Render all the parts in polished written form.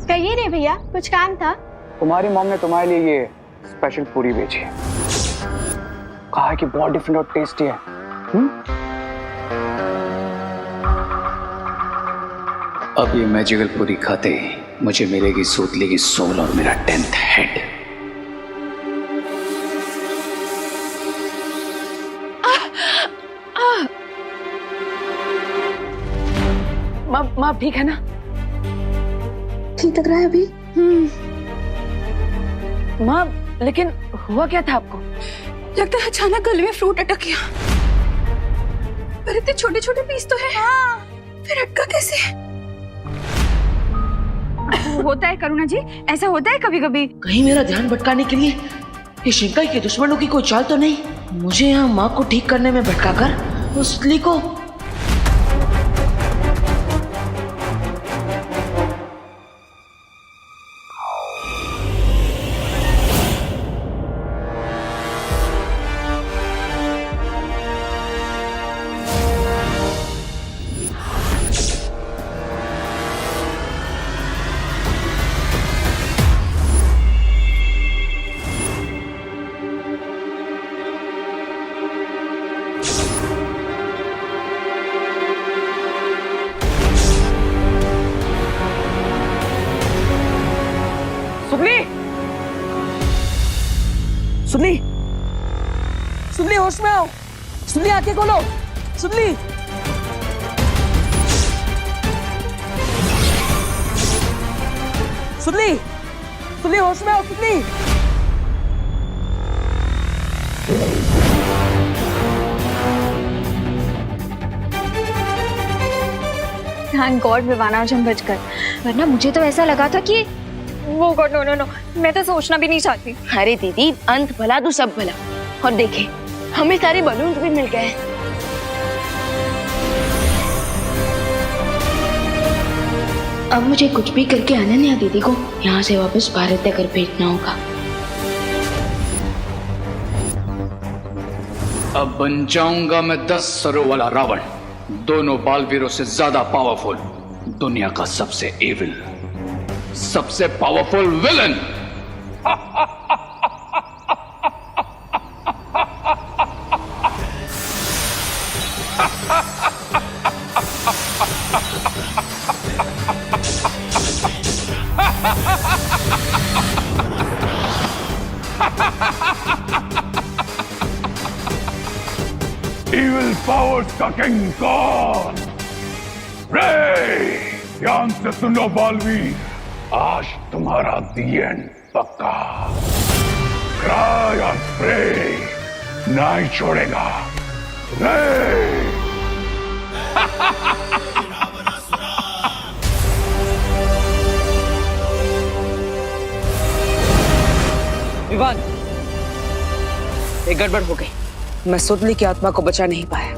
कहिए नहीं भैया, कुछ काम था? तुम्हारी मॉम ने तुम्हारे लिए ये स्पेशल पूरी भेजी है। कहा है कि बहुत डिफरेंट और टेस्टी है। अब ये मैजिकल पूरी खाते ही मुझे मिलेगी सूतली की सोल और मेरा 10th हेड। माँ ठीक है ना? ठीक लग रहा है अभी? माँ लेकिन हुआ क्या था आपको? लगता है अचानक गले में फ्रूट अटक गया। पर इतने छोटे छोटे पीस तो है। हाँ। फिर अटका कैसे? होता है करुणा जी, ऐसा होता है कभी कभी। कहीं मेरा ध्यान भटकाने के लिए ये शिंकाई के दुश्मनों की कोई चाल तो नहीं? मुझे यहाँ माँ को ठीक करने में भटकाकर उस सुतली को। सुनली, सुनली होश में आओ। सुनली आंखें खोलो। सुनली, सुनली, सुनली होश में आओ। सुनली, थैंक गॉड विवाना आज हम बचकर, वरना मुझे तो ऐसा लगा था कि वो गॉड नो नो नो, मैं तो सोचना भी नहीं चाहती। अरे दीदी, अंत भला तो सब भला। और देखे हमें सारे बलून भी मिल गए। अब मुझे कुछ भी करके अनन्या दीदी को यहाँ से वापस भारत तक भेजना होगा। अब बन जाऊंगा मैं 10 सरों वाला रावण, दोनों बालवीरों से ज्यादा पावरफुल, दुनिया का सबसे एविल, सबसे पावरफुल विलन। Evil powers का किंग कौन? रे, ध्यान से सुनो बालवीर, आज तुम्हारा दी एंड पक्का। क्राई और प्रे नहीं छोड़ेगा। रे विवान, एक गड़बड़ हो गई। मैं सुतली की आत्मा को बचा नहीं पाया,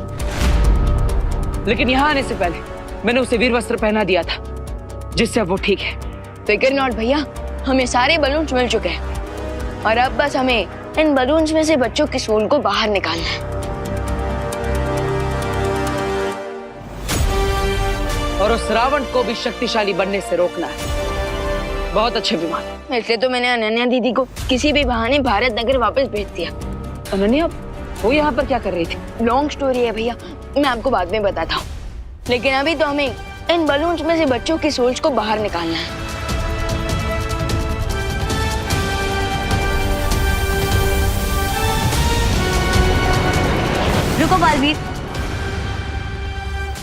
लेकिन यहाँ आने से पहले मैंने उसे वीर वस्त्र पहना दिया था, जिससे अब वो ठीक है। फिकर नॉट भैया, हमें सारे बलून्स मिल चुके हैं और अब बस हमें इन बलून्स में से बच्चों की सोल को बाहर निकालना है। और उस रावण को भी शक्तिशाली बनने से रोकना है। बहुत अच्छे विमान। इसलिए तो मैंने अनन्या दीदी को किसी भी बहाने भारत नगर वापस भेज दिया। अनन्या, वो यहाँ पर क्या कर रही थी? लॉन्ग स्टोरी है भैया, मैं आपको बाद में बताता हूँ, लेकिन अभी तो हमें इन बलून्स में से बच्चों की सोल्स को बाहर निकालना है। रुको बालवीर,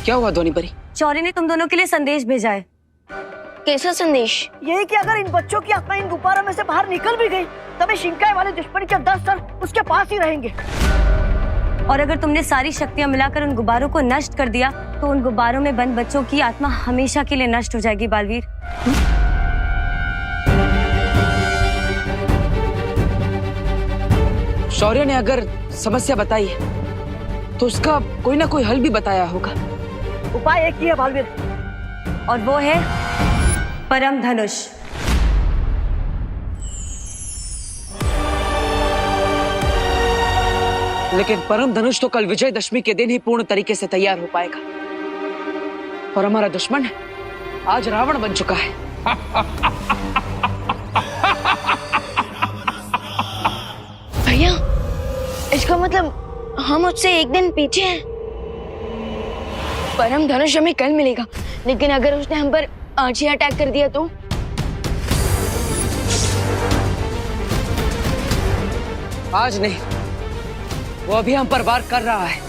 क्या हुआ ध्वनि परी? चौरे ने तुम दोनों के लिए संदेश भेजा है। कैसा संदेश? यही कि अगर इन बच्चों की आत्मा इन गुब्बारों में से बाहर निकल भी गई, तभी शिंकाई वाले दुश्मन के 10 सर उसके पास ही रहेंगे। और अगर तुमने सारी शक्तियां मिलाकर उन गुब्बारों को नष्ट कर दिया, तो उन गुब्बारों में बंद बच्चों की आत्मा हमेशा के लिए नष्ट हो जाएगी बालवीर। शौर्य ने अगर समस्या बताई है, तो उसका कोई ना कोई हल भी बताया होगा। उपाय एक ही है बालवीर, और वो है परम धनुष। लेकिन परम धनुष तो कल विजयदशमी के दिन ही पूर्ण तरीके से तैयार हो पाएगा, और हमारा दुश्मन आज रावण बन चुका है। भैया, इसका मतलब हम उससे एक दिन पीछे हैं। परम धनुष हमें कल मिलेगा, लेकिन अगर उसने हम पर आज ही अटैक कर दिया तो? आज नहीं, वो अभी हम पर वार कर रहा है।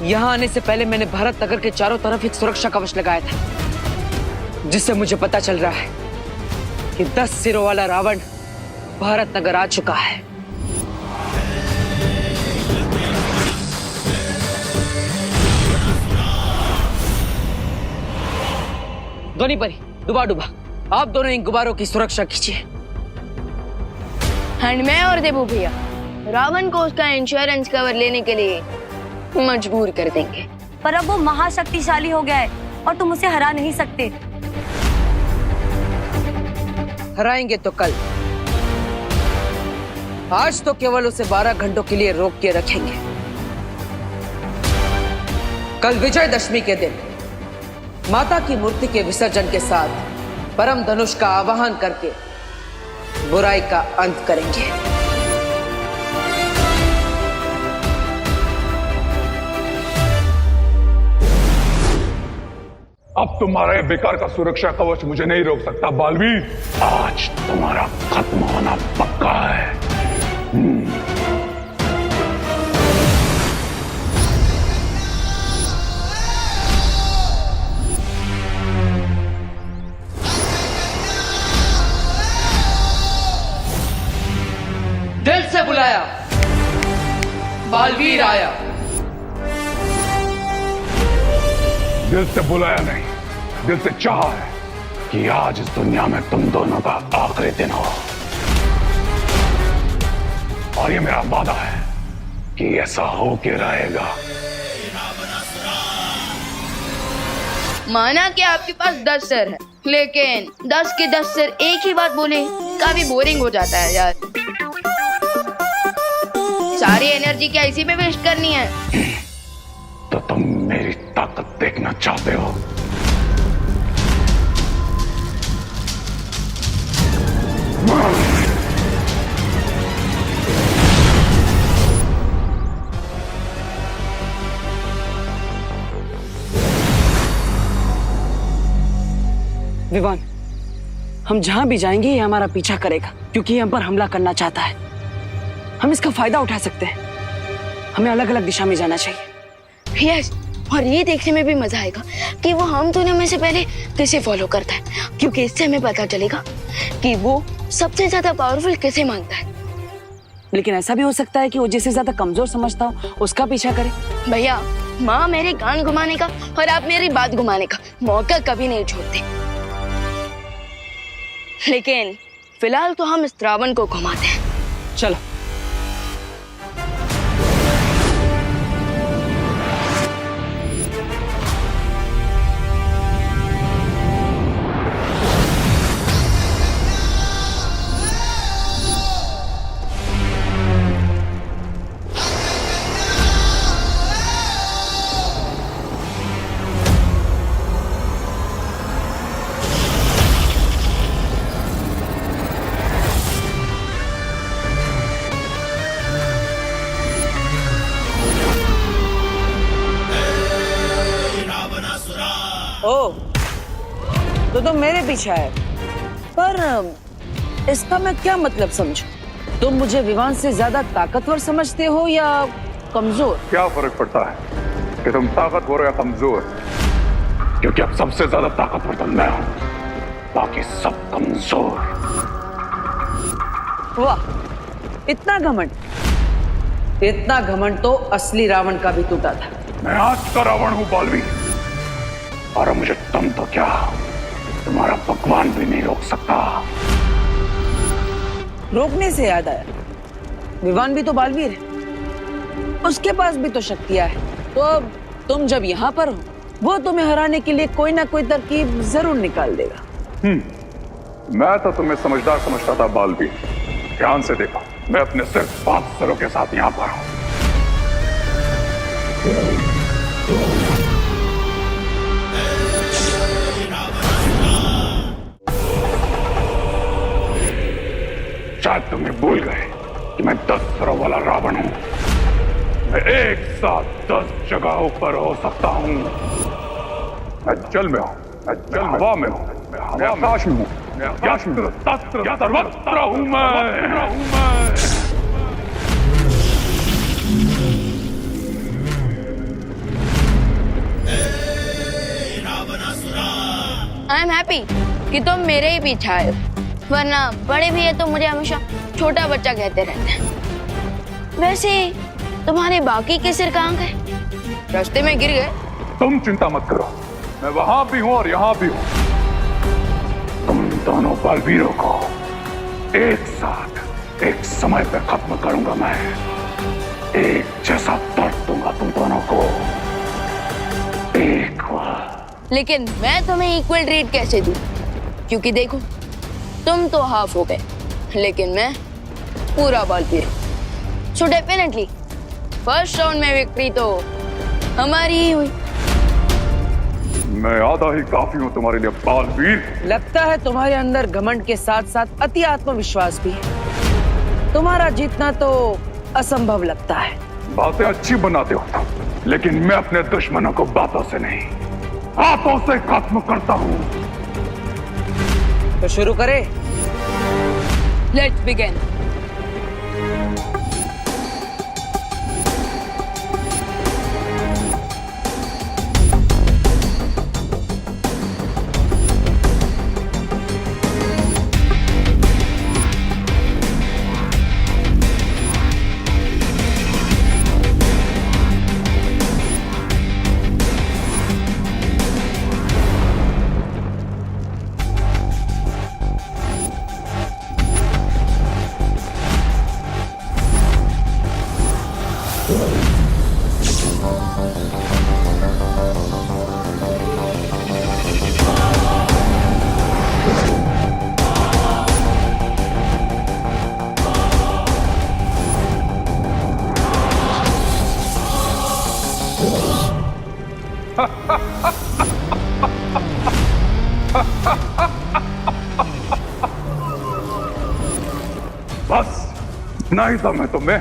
यहाँ आने से पहले मैंने भारत नगर के चारों तरफ एक सुरक्षा कवच लगाया था, जिससे मुझे पता चल रहा है कि 10 सिरों वाला रावण भारत नगर आ चुका है। ध्वनि परी, डुबा डुबा, आप दोनों इन गुब्बारों की सुरक्षा कीजिए। एंड मैं और देबू भैया रावण को उसका इंश्योरेंस कवर लेने के लिए मजबूर कर देंगे। पर अब वो महाशक्तिशाली हो गया है और तुम उसे हरा नहीं सकते। हराएंगे तो कल, आज तो केवल उसे 12 घंटों के लिए रोक के रखेंगे। कल विजयदशमी के दिन माता की मूर्ति के विसर्जन के साथ परम धनुष का आवाहन करके बुराई का अंत करेंगे। अब तुम्हारा ये बेकार का सुरक्षा कवच मुझे नहीं रोक सकता बालवीर। आज तुम्हारा खत्म होना पक्का है। दिल से बुलाया, बालवीर आया। दिल से बुलाया नहीं, दिल से चाहा है कि आज इस दुनिया में तुम दोनों का आखिरी दिन हो। और ये मेरा वादा है कि ऐसा हो के रहेगा। माना कि आपके पास 10 सिर है, लेकिन 10 के 10 सिर एक ही बात बोले काफी बोरिंग हो जाता है यार। सारी एनर्जी क्या इसी में वेस्ट करनी है? तो तुम मेरी ताकत देखना चाहते हो? विवान, हम जहां भी जाएंगे ये हमारा पीछा करेगा, क्योंकि ये हम पर हमला करना चाहता है। हम इसका फायदा उठा सकते हैं। हमें अलग अलग दिशा में जाना चाहिए। यस, और ये देखने में भी मजा आएगा कि वो हम दोनों में से पहले किसे फॉलो करता है, क्योंकि इससे हमें पता चलेगा कि वो सबसे ज्यादा पावरफुल किसे मानता है। लेकिन ऐसा भी हो सकता है कि वो जिसे ज्यादा कमजोर समझता हो उसका पीछा करे। भैया, माँ मेरे कान घुमाने का और आप मेरी बात घुमाने का मौका कभी नहीं छोड़ते। लेकिन फिलहाल तो हम इस रावण को घुमाते हैं। चलो। ओ, तो तुम मेरे पीछे आए, पर इसका मैं क्या मतलब समझूं? तुम मुझे विवान से ज्यादा ताकतवर समझते हो या कमजोर? क्या फर्क पड़ता है कि तुम ताकतवर या कमजोर? क्योंकि अब सबसे ज्यादा ताकतवर तो मैं हूं, बाकी सब कमजोर। वाह, इतना घमंड! इतना घमंड तो असली रावण का भी टूटा था। मैं आज का रावण हूं बालवीर, और मुझे तुम तो क्या, तुम्हारा भगवान भी नहीं रोक सकता। रोकने से याद आया, विवान भी तो बालवीर है, उसके पास भी तो शक्तियां है। तो अब तुम जब यहाँ पर हो, वो तुम्हें हराने के लिए कोई ना कोई तरकीब जरूर निकाल देगा। मैं तो तुम्हें समझदार समझता था बालवीर। ध्यान से देखो, मैं अपने सिर्फ 5 सिरों के साथ यहाँ पर हूँ। शायद तुम्हें भूल गए कि मैं 10 सरों वाला रावण हूं। मैं एक साथ 10 जगहों पर हो सकता हूं। मैं जल में हूं, मैं हवा में हूं, मैं आकाश में हूं, मैं आकाश में सर्वत्र हूं मैं। आई एम हैप्पी कि तुम मेरे ही पीछे आए हो, वरना बड़े भी है तो मुझे हमेशा छोटा बच्चा कहते रहते हैं। वैसे तुम्हारे बाकी के सिर कहाँ गए? रास्ते में गिर गए? तुम चिंता मत करो, मैं वहां भी हूं और यहां भी हूं। तुम दोनों बलवीरों को एक साथ एक समय पे खत्म करूंगा मैं। एक जैसा दर्द दूंगा तुम दोनों को एक बार। लेकिन मैं तुम्हें इक्वल ट्रीट कैसे दूं? क्योंकि देखो, तुम तो हाफ हो गए, लेकिन मैं पूरा बलवीर हूं। सो डेफिनेटली फर्स्ट राउंड में विक्ट्री तो हमारी ही हुई। मैं आधा ही काफी हूं तुम्हारे लिए बालवीर। लगता है तुम्हारे अंदर घमंड के साथ साथ अति आत्मविश्वास भी है। तुम्हारा जीतना तो असंभव लगता है। बातें अच्छी बनाते हो, लेकिन मैं अपने दुश्मनों को बातों से नहीं, हाथों से खत्म करता हूं। तो शुरू करें। Let's begin. बस इतना ही था मैं तुम्हें।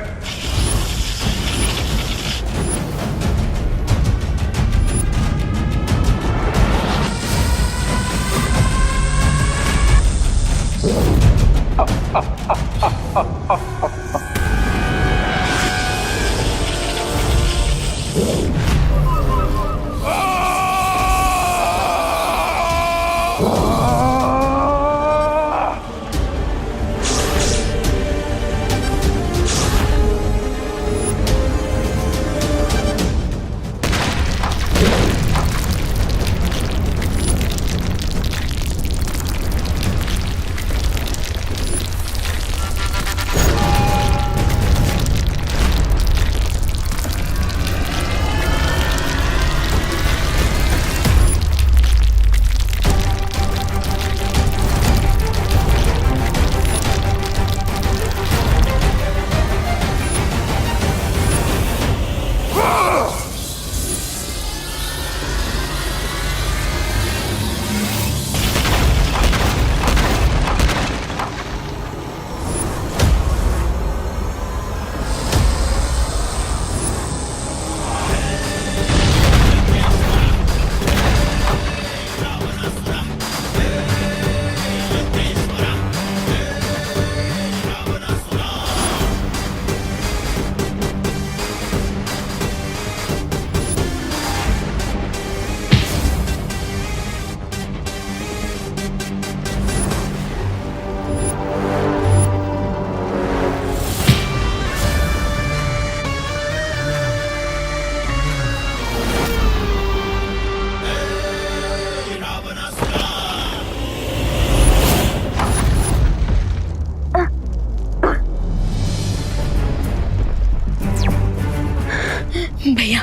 भैया,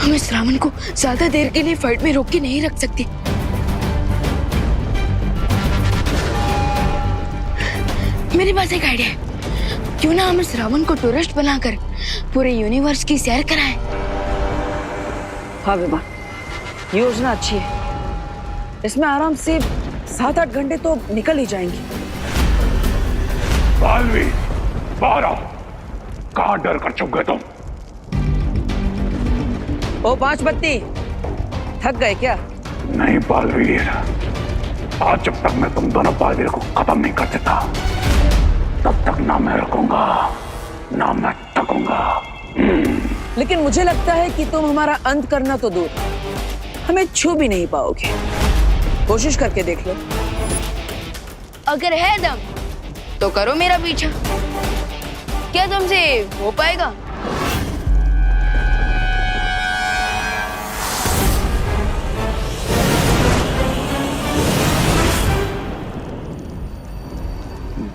हम इस रावण को ज्यादा देर के लिए फाइट में रोक के नहीं रख सकते। मेरे पास एक आइडिया है। क्यों ना हम इस रावण को टूरिस्ट बनाकर पूरे यूनिवर्स की सैर कराएं? हाँ विमान, योजना अच्छी है। इसमें आराम से 7-8 घंटे तो निकल ही जाएंगे। बालवीर, बाहर आओ। कहां डर कर छुप गए तुम? ओ पांच बत्ती, थक गए क्या? नहीं बालवीर, आज जब तक मैं तुम दोनों बालवीर को खत्म नहीं कर देता, तब तक ना मैं रुकूंगा, ना मैं थकूंगा। लेकिन मुझे लगता है कि तुम हमारा अंत करना तो दूर, हमें छू भी नहीं पाओगे। कोशिश करके देख लो। अगर है दम तो करो मेरा पीछा। क्या तुमसे हो पाएगा?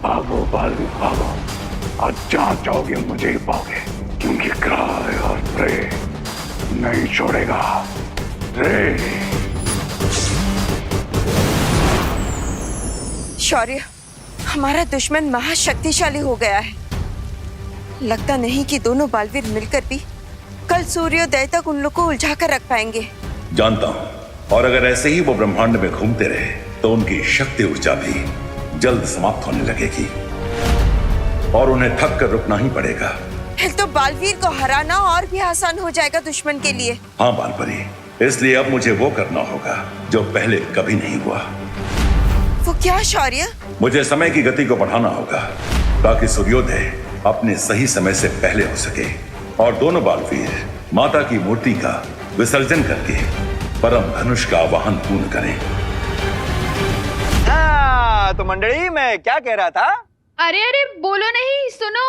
भागो बालवीर भागो, आज जहां जाओगे मुझे ही पाओगे, क्योंकि क्राय और प्रे नहीं छोड़ेगा। रे शौर्य, हमारा दुश्मन महाशक्तिशाली हो गया है। लगता नहीं कि दोनों बालवीर मिलकर भी कल सूर्योदय तक उन लोग को उलझा कर रख पाएंगे। जानता हूं, और अगर ऐसे ही वो ब्रह्मांड में घूमते रहे तो उनकी शक्ति ऊर्जा भी जल्द समाप्त होने लगेगी और उन्हें थक कर रुकना ही पड़ेगा। फिर तो बालवीर को हराना और भी आसान हो जाएगा दुश्मन के लिए। हाँ बालपरी, इसलिए अब मुझे वो करना होगा जो पहले कभी नहीं हुआ। वो क्या शौर्य? मुझे समय की गति को बढ़ाना होगा ताकि सूर्योदय अपने सही समय से पहले हो सके और दोनों बालवीर माता की मूर्ति का विसर्जन करके परम धनुष का आवाहन पूर्ण करें। तो मंडली, मैं क्या कह रहा था? अरे अरे बोलो नहीं, सुनो।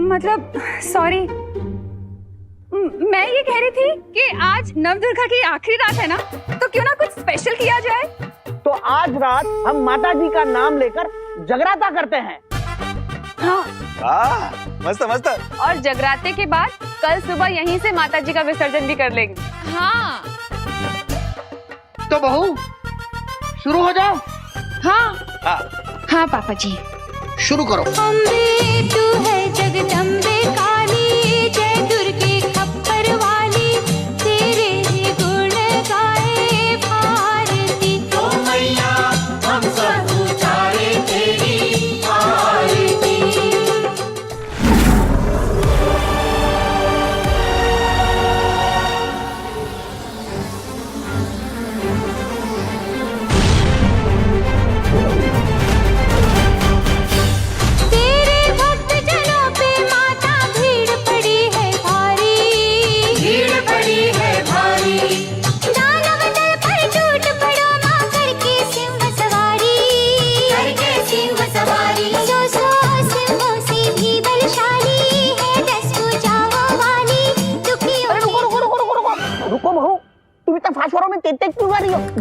मतलब सॉरी, मैं ये कह रही थी कि आज नवदुर्गा की आखिरी रात है ना, तो क्यों ना कुछ स्पेशल किया जाए। तो आज रात हम माता जी का नाम लेकर जगराता करते हैं। हाँ, मस्त मस्त। और जगराते के बाद कल सुबह यहीं से माता जी का विसर्जन भी कर लेंगे। हाँ तो बहू, शुरू हो जाओ। हाँ हाँ, हाँ पापा जी, शुरू करो। अम्बे तू है जगदम्बे काली, जय दुर्गे खप्पर वाली, तेरे गुण गाए भारती। तो मैया हम सब उतारे तेरी आरती।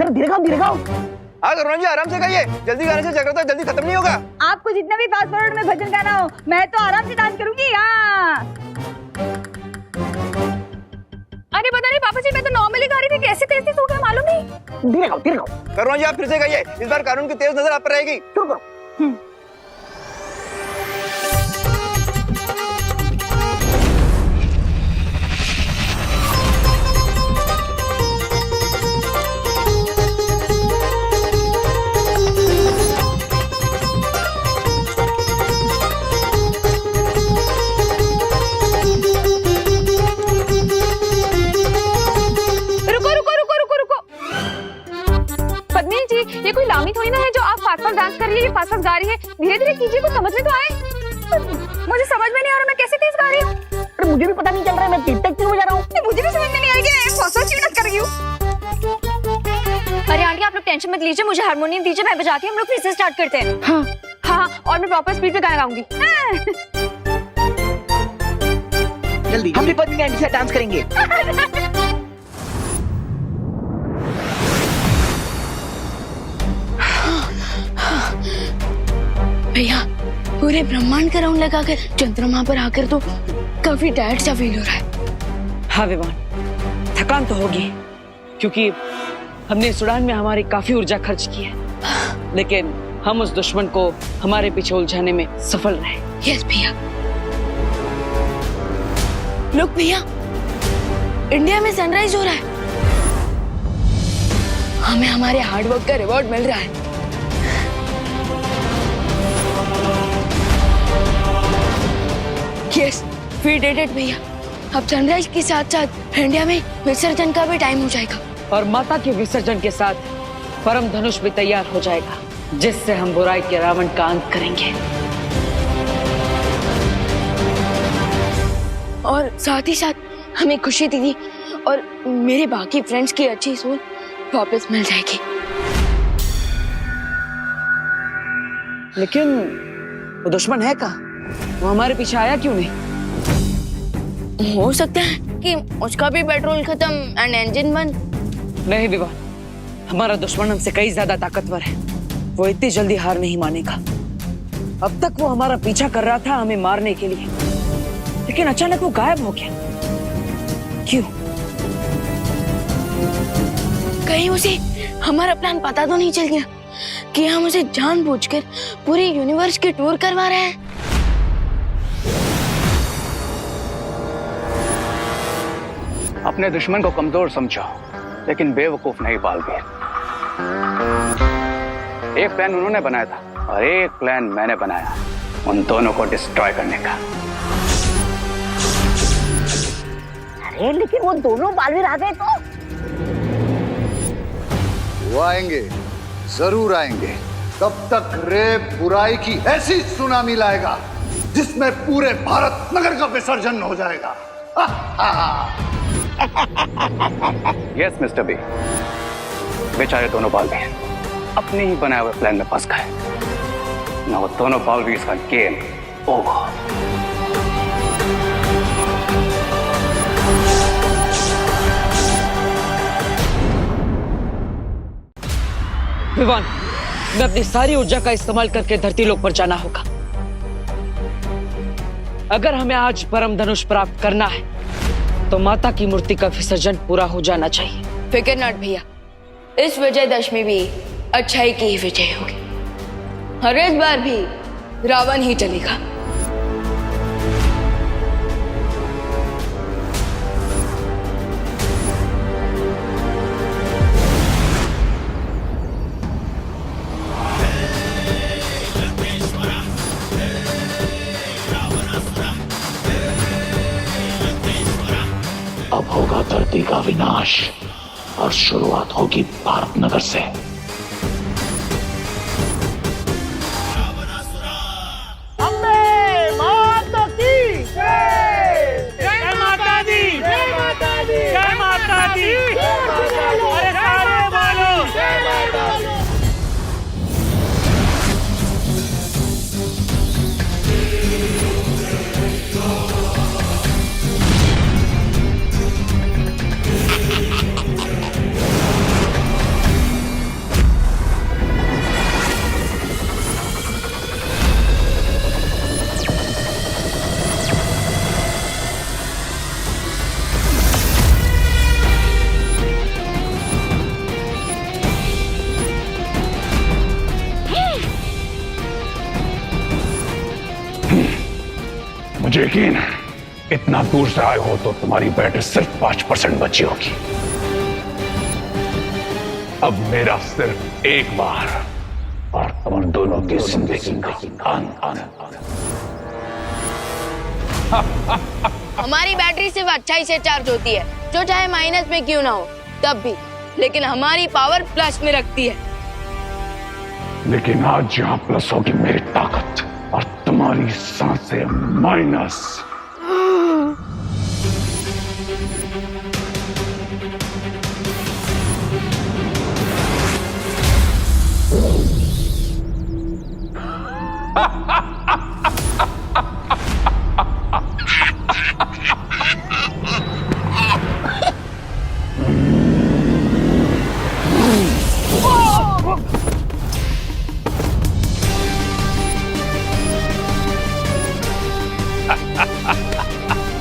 धीरे खाओ, धीरे खाओ। हाँ जी, आराम से खाइए, जल्दी खाने से जगराता जल्दी खत्म नहीं होगा। आपको जितना भी फास्ट फॉरवर्ड में भजन गाना हो, मैं तो आराम से डांस करूंगी। हाँ। अरे पता नहीं पापा जी, मैं तो नॉर्मली गा रही थी, कैसे तेज तेज हो गया मालूम नहीं। धीरे खाओ, धीरे खाओ। करुणा जी, आप फिर से खाइए, इस बार कानून की तेज नजर आप पर रहेगी। शुरू करो। ये कोई लामी थोड़ी ना है जो आप फास्ट फास्ट डांस कर रही है, फास्ट फास्ट गा रही है। धीरे धीरे कीजिए, कुछ समझ में तो आए। मुझे समझ में नहीं आ रहा मैं कैसे तेज गा रही हूँ। अरे मुझे भी पता नहीं चल रहा है, मैं तेज तेज क्यों बजा रहा हूँ। मुझे भी समझ में नहीं आ रही है, फास्ट फास्ट क्यों डांस कर रही हूँ। अरे आंटी आप लोग टेंशन मत लीजिए, मुझे हारमोनियम दीजिए, मैं बजाती हूँ, हम लोग फिर से स्टार्ट करते हैं। हाँ हाँ, और मैं प्रॉपर स्पीड पे गाना गाऊंगी। जल्दी, हम भी पत्नी आंटी से डांस करेंगे। भैया, पूरे ब्रह्मांड का राउंड लगाकर चंद्रमा पर आकर तो काफी टायर्ड सा फील हो रहा है। हाँ विवान, थकान तो होगी क्योंकि हमने इस उड़ान में हमारी काफी ऊर्जा खर्च की है, लेकिन हम उस दुश्मन को हमारे पीछे उलझाने में सफल रहे। यस भैया। लोग भैया, इंडिया में सनराइज हो रहा है, हमें हमारे हार्डवर्क का रिवॉर्ड मिल रहा है। यस वी डिड इट भैया। अब सनराइज के साथ साथ इंडिया में विसर्जन का भी टाइम हो जाएगा। और माता के विसर्जन के साथ परम धनुष भी तैयार हो जाएगा, जिससे हम बुराई के रावण का अंत करेंगे। और साथ ही साथ हमें खुशी दीदी और मेरे बाकी फ्रेंड्स की अच्छी सोच वापस मिल जाएगी। लेकिन वो दुश्मन है कहाँ? वो हमारे पीछे आया क्यों नहीं? हो सकता है कि उसका भी पेट्रोल खत्म एंड इंजन बंद। नहीं विवान, हमारा दुश्मन हमसे कई ज्यादा ताकतवर है। वो इतनी जल्दी हार नहीं मानेगा। अब तक वो हमारा पीछा कर रहा था हमें मारने के लिए, लेकिन अचानक वो गायब हो गया। क्यों? कहीं उसे हमारा प्लान पता तो नहीं चल गया कि हम उसे जानबूझकर पूरे यूनिवर्स की टूर करवा रहे हैं। अपने दुश्मन को कमजोर समझो, लेकिन बेवकूफ नहीं बालवीर। एक प्लान उन्होंने बनाया था और एक प्लान मैंने बनाया, उन दोनों को डिस्ट्रॉय करने का। अरे लेकिन वो दोनों बालवीर आ गए तो? वो आएंगे, जरूर आएंगे। तब तक रे बुराई की ऐसी सुनामी लाएगा जिसमें पूरे भारत नगर का विसर्जन हो जाएगा। यस मिस्टर बी, बेचारे दोनों बालवीर अपने ही बनाए हुए प्लान में फंस गए। ना वो दोनों बालवीर का गेम ओवर। विवान, मैं अपनी सारी ऊर्जा का इस्तेमाल करके धरती लोक पर जाना होगा। अगर हमें आज परम धनुष प्राप्त करना है तो माता की मूर्ति का विसर्जन पूरा हो जाना चाहिए। फिकर नॉट भैया, इस विजयदशमी भी अच्छाई की ही विजय होगी और इस बार भी रावण ही चलेगा। अब होगा धरती का विनाश और शुरुआत होगी भारत नगर से। मुझे यकीन है इतना दूर से आए हो तो तुम्हारी बैटरी सिर्फ 5% बची होगी। अब मेरा सिर्फ एक बार और तुम दोनों की जिंदगी का अंत। हमारी बैटरी सिर्फ अच्छाई से चार्ज होती है, जो चाहे माइनस में क्यों ना हो तब भी, लेकिन हमारी पावर प्लस में रखती है। लेकिन आज यहाँ प्लस होगी मेरी ताकत और तुम्हारी सांसें माइनस।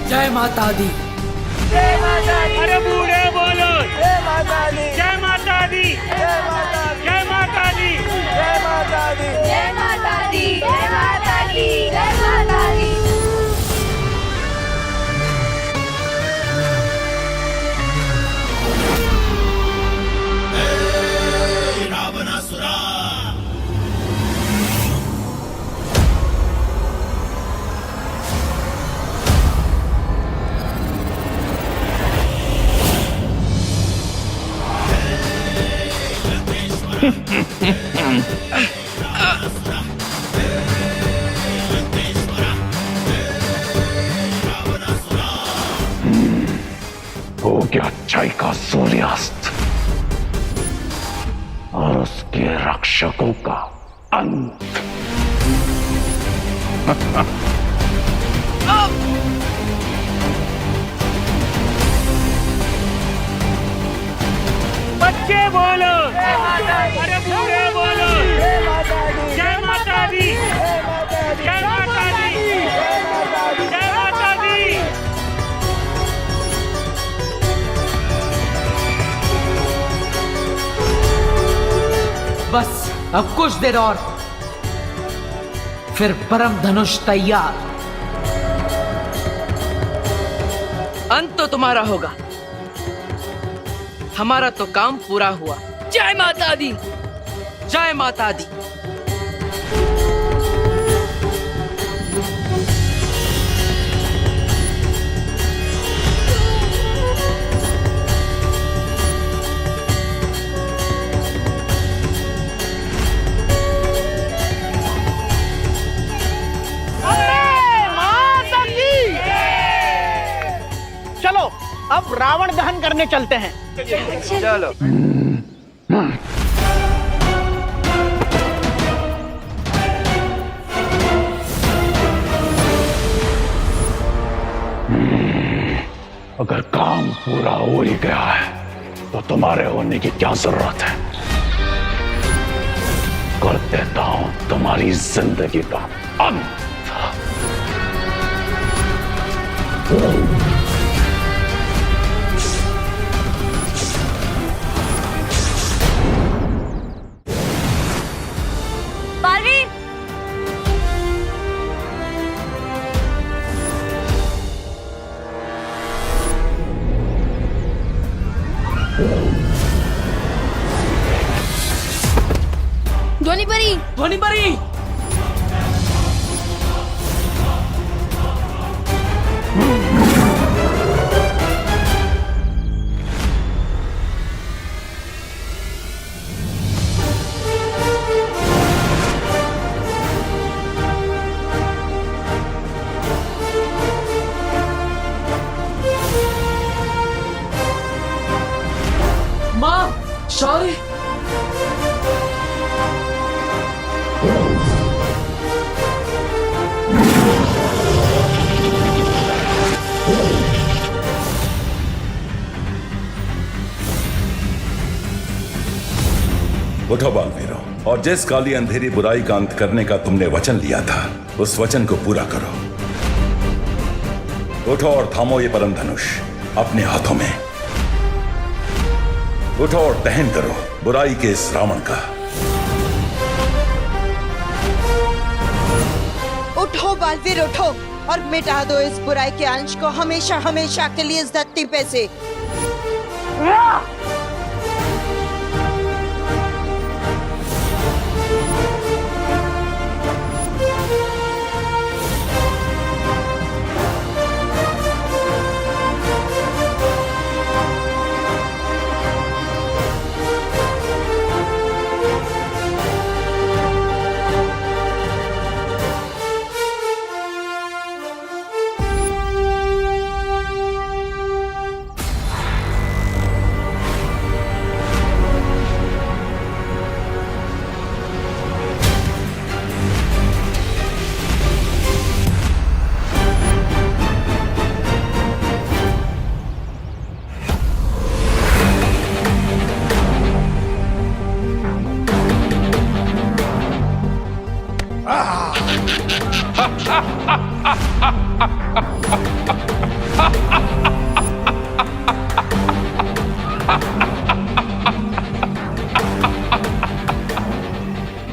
जय माता दी। जय माता दी। अरे बूढ़े बोलो जय माता दी। जय माता दी। जय माता दी। जय माता दी। जय माता दी। जय माता दी। जय माता दी। जय माता दी। हो गया अच्छाई का सूर्यास्त और उसके रक्षकों का अंत। बच्चे बोलो, अरे बूढ़े बोलो, जय माता दी, जय माता दी, जय माता दी। बस अब कुछ देर और, फिर परम धनुष तैयार। अंत तो तुम्हारा होगा, हमारा तो काम पूरा हुआ। जय माता दी। जय माता दी। चलो अब रावण दहन करने चलते हैं। चलो। अगर काम पूरा हो ही गया है तो तुम्हारे होने की क्या जरूरत है? कर देता हूं तुम्हारी जिंदगी का अंत। बालवीर, ध्वनि परी, ध्वनि परी। माँ, शौर्य। उठो बालवीरों, और जिस काली अंधेरी बुराई का अंत करने का तुमने वचन लिया था, उस वचन को पूरा करो। उठो और थामो ये परम धनुष अपने हाथों में। उठो और दहन करो बुराई के इस रावण का। उठो बालवीर, उठो और मिटा दो इस बुराई के अंश को हमेशा हमेशा के लिए इस धरती पे से।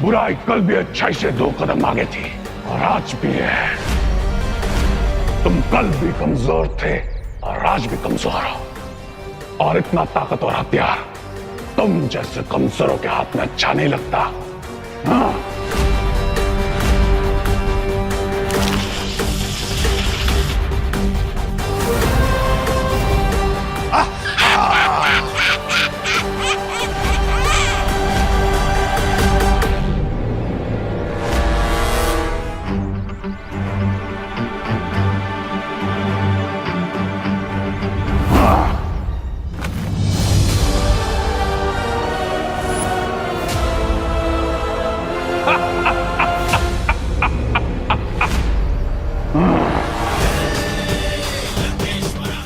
बुराई कल भी अच्छाई से 2 कदम आगे थी और आज भी है। तुम कल भी कमजोर थे और आज भी कमजोर हो, और इतना ताकतवर हथियार तुम जैसे कमजोरों के हाथ में अच्छा नहीं लगता। हाँ?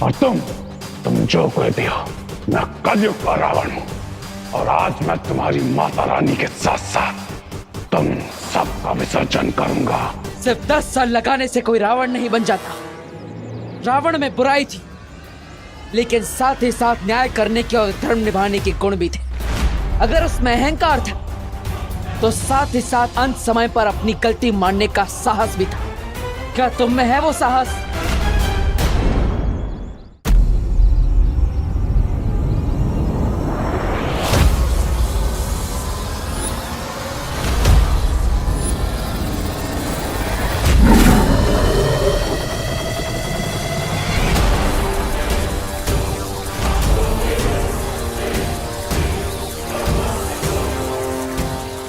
और तुम जो कहते हो, मैं कलयुग का रावण हूं और आज मैं तुम्हारी माता रानी के साथ साथ तुम सबका विसर्जन करूंगा। सिर्फ 10 साल लगाने से कोई रावण नहीं बन जाता। रावण में बुराई थी, लेकिन साथ ही साथ न्याय करने के और धर्म निभाने के गुण भी थे। अगर उसमें अहंकार था, तो साथ ही साथ अंत समय पर अपनी गलती मानने का साहस भी था। क्या तुम में है वो साहस?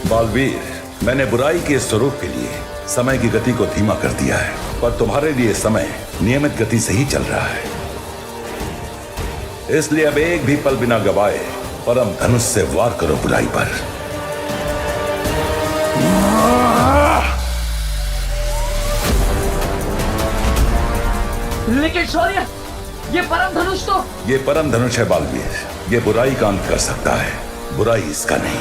बालवीर, मैंने बुराई के स्वरूप के लिए समय की गति को धीमा कर दिया है, पर तुम्हारे लिए समय नियमित गति से ही चल रहा है। इसलिए अब एक भी पल बिना गवाए परम धनुष से वार करो बुराई पर। लेकिन शौर्य, ये परम धनुष तो... ये परम धनुष है बालवीर, ये बुराई का अंत कर सकता है, बुराई इसका नहीं।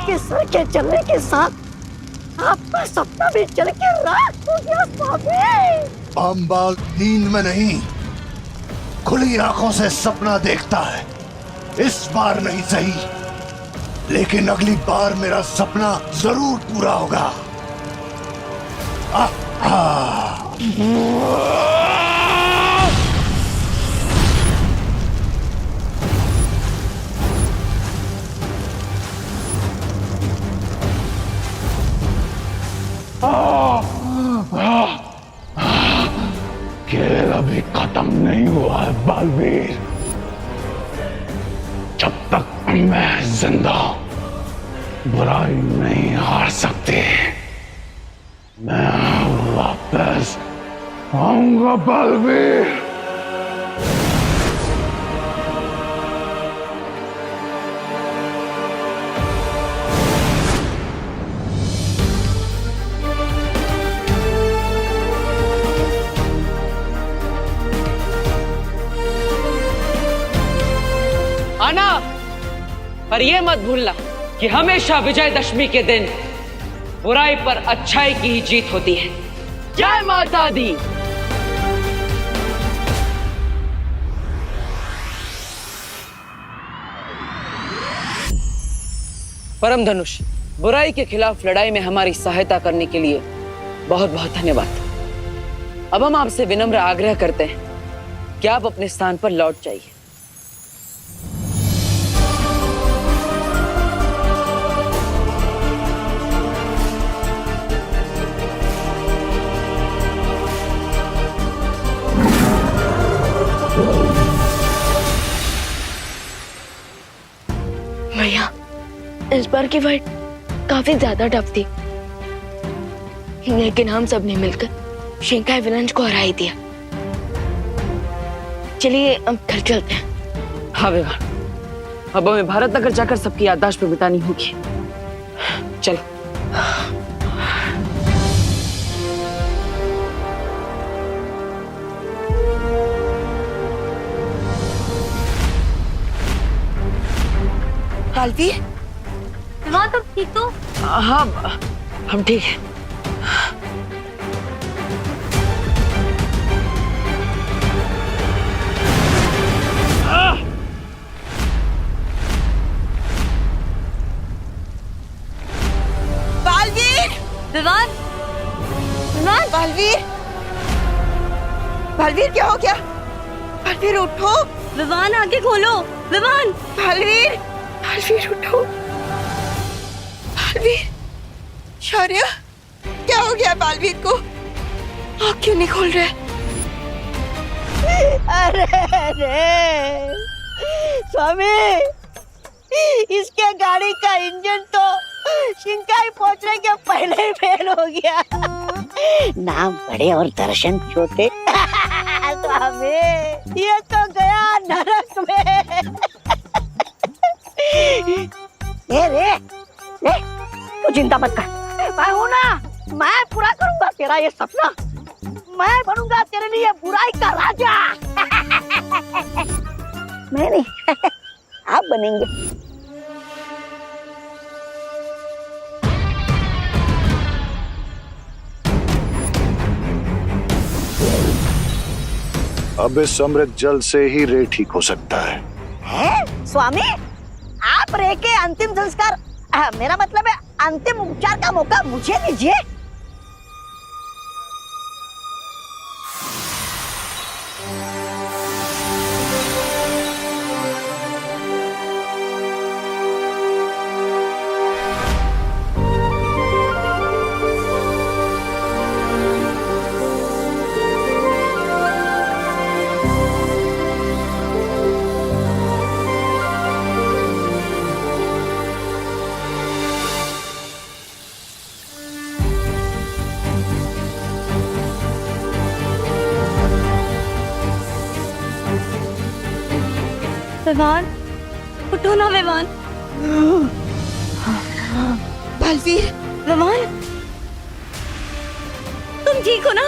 आपके सर के चलने के साथ आपका सपना भी चल के रात हो गया स्वामी। अम्बाल नींद में नहीं, खुली आंखों से सपना देखता है। इस बार नहीं सही, लेकिन अगली बार मेरा सपना जरूर पूरा होगा। खेल अभी खत्म नहीं हुआ है बालवीर। जब तक मैं जिंदा हूं, बुराई नहीं हार सकती। मैं वापस आऊंगा बालवीर। आना, पर यह मत भूलना कि हमेशा विजयदशमी के दिन बुराई पर अच्छाई की ही जीत होती है। जय माता दी। परम धनुष, बुराई के खिलाफ लड़ाई में हमारी सहायता करने के लिए बहुत बहुत धन्यवाद। अब हम आपसे विनम्र आग्रह करते हैं कि आप अपने स्थान पर लौट जाइए। भैया, इस बार की फाइट काफी ज्यादा टफ थी, लेकिन हम सब ने मिलकर शिंकाई विलंज को हरा ही दिया। चलिए अब घर चलते हैं। हाँ विवान, अब हमें भारत नगर जाकर सबकी याददाश्त पे बितानी होगी। चलो। बालवीर, विवान तुम ठीक तो? हाँ, हम ठीक हैं। बालवीर, विवान, विवान, बालवीर, बालवीर क्या हो गया? बालवीर उठो। विवान आगे खोलो। विवान, बालवीर, बालवीर उठो। बालवीर, शौर्य, क्या हो गया बालवीर को? आँख क्यों नहीं खोल रहे? अरे अरे स्वामी, इसके गाड़ी का इंजन तो शिंकाई पहुंचने के पहले ही फेल हो गया। नाम बड़े और दर्शन छोटे। स्वामी, ये तो गया नरक में। रे, तू चिंता मत कर, मैं हूं ना, मैं पूरा करूंगा तेरा ये सपना। मैं बनूंगा तेरे लिए बुराई का राजा। मैं नहीं, आप बनेंगे। अब इस अमृत जल से ही रे ठीक हो सकता है। स्वामी, आप रे के अंतिम संस्कार, मेरा मतलब है अंतिम उपचार का मौका मुझे दीजिए। विवान, उठो ना विवान। बालवीर, विवान, तुम ठीक हो ना?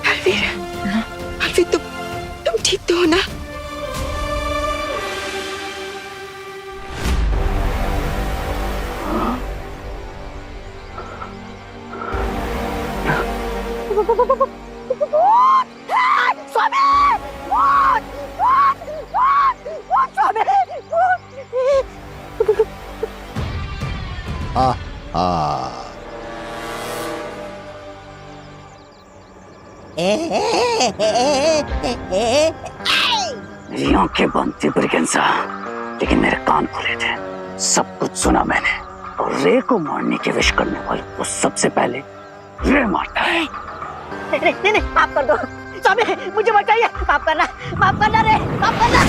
बालवीर, बालवीर, तुम ठीक तो हो ना? मेरी आंखें बंद थी ब्रिगेंसा, लेकिन मेरे कान खुले थे। सब कुछ सुना मैंने। और रे को मारने की विश करने वाले को सबसे पहले रे मारता है। नहीं, माफ कर दो स्वामी, मुझे बचाइए। माफ करना रे, माफ करना।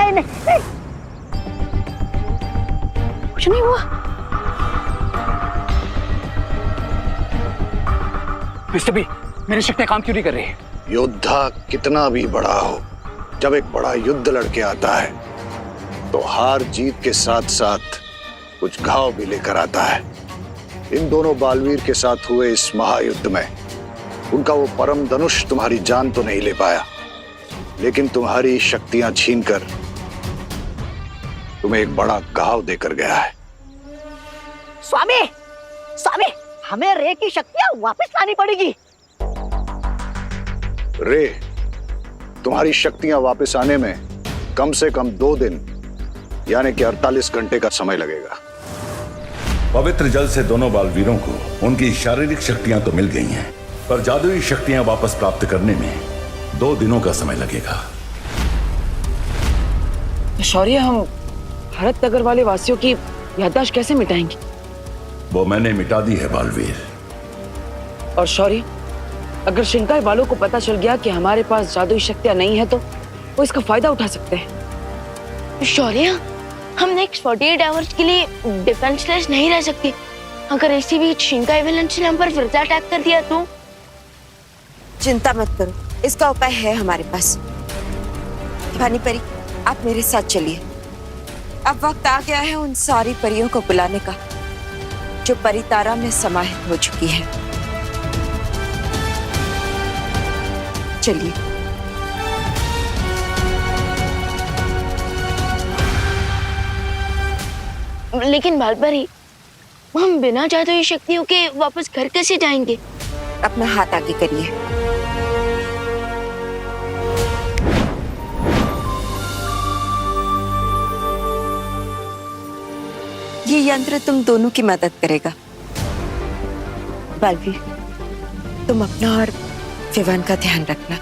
नहीं, कुछ नहीं हुआ। मिस्टर बी, मेरी शक्तियां काम क्यों नहीं कर रही? योद्धा कितना भी बड़ा हो, जब एक बड़ा युद्ध लड़के आता है तो हार जीत के साथ साथ कुछ घाव भी लेकर आता है। इन दोनों बालवीर के साथ हुए इस महायुद्ध में उनका वो परम धनुष तुम्हारी जान तो नहीं ले पाया, लेकिन तुम्हारी शक्तियां छीनकर तुम्हें एक बड़ा घाव देकर गया है। स्वामी, हमें रे की शक्तियां वापस लानी पड़ेगी। रे, तुम्हारी शक्तियां वापस आने में कम से कम 2 दिन यानी कि 48 घंटे का समय लगेगा। पवित्र जल से दोनों बालवीरों को उनकी शारीरिक शक्तियां तो मिल गई हैं, पर जादुई शक्तियां वापस प्राप्त करने में 2 दिनों का समय लगेगा। शौर्य, हम भारत नगर वाले वासियों की याददाश्त कैसे मिटाएंगे? वो मैंने मिटा दी है बालवीर। और शौर्य, अगर शिंकाई वालों को पता चल गया कि हमारे पास जादुई शक्तियां नहीं है तो वो इसका फायदा उठा सकते हैं। शौर्य, हम नेक्स्ट 48 आवर्स के लिए डिफेंसलेस नहीं रह सकते। अगर इसी बीच शिंकाई विलेंस ने हम पर फिर से अटैक कर दिया तो? चिंता मत करो, इसका उपाय है हमारे पास। भानी परी, आप मेरे साथ चलिए। अब वक्त आ गया है उन सारी परियों को बुलाने का जो परितारा में समाहित हो चुकी है। चलिए। लेकिन बालपरी, हम बिना जादुई शक्तियों के वापस घर कैसे जाएंगे? अपना हाथ आगे करिए। ये यंत्र तुम दोनों की मदद करेगा। बालवीर, तुम अपना और विवान का ध्यान रखना।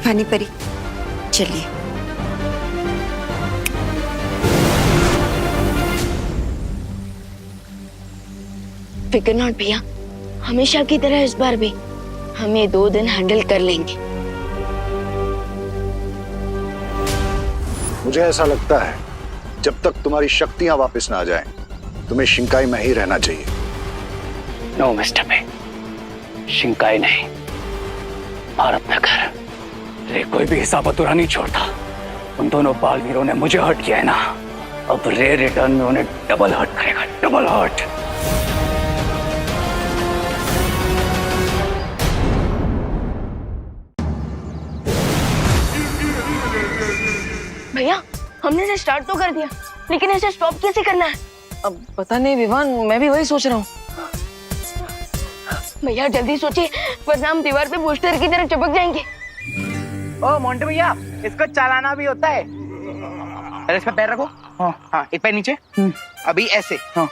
भानी परी, चलिए। फिकर नॉट भैया, हमेशा की तरह इस बार भी हम ये 2 दिन हैंडल कर लेंगे। मुझे ऐसा लगता है जब तक तुम्हारी शक्तियां वापस ना आ जाएं, तुम्हें शिंकाई में ही रहना चाहिए। नो मिस्टर बी, शिंकाई नहीं, भारत नगर। रे कोई भी हिसाब अधूरा नहीं छोड़ता। उन दोनों बालवीरों ने मुझे हर्ट किया है ना, अब रे रिटर्न में उन्हें डबल हर्ट करेगा, डबल हर्ट। भैया, हमने इसे स्टार्ट तो कर दिया, लेकिन इसे स्टॉप कैसे करना है? अब पता नहीं विवान, मैं भी वही सोच रहा हूँ। भैया जल्दी सोचिए, वरना हम दीवार पे पोस्टर की तरह चिपक जाएंगे। ओ मोंटू भैया, इसको चलाना भी होता है। अरे इस पे पैर रखो। हाँ, एक पैर नीचे। अभी ऐसे। हाँ।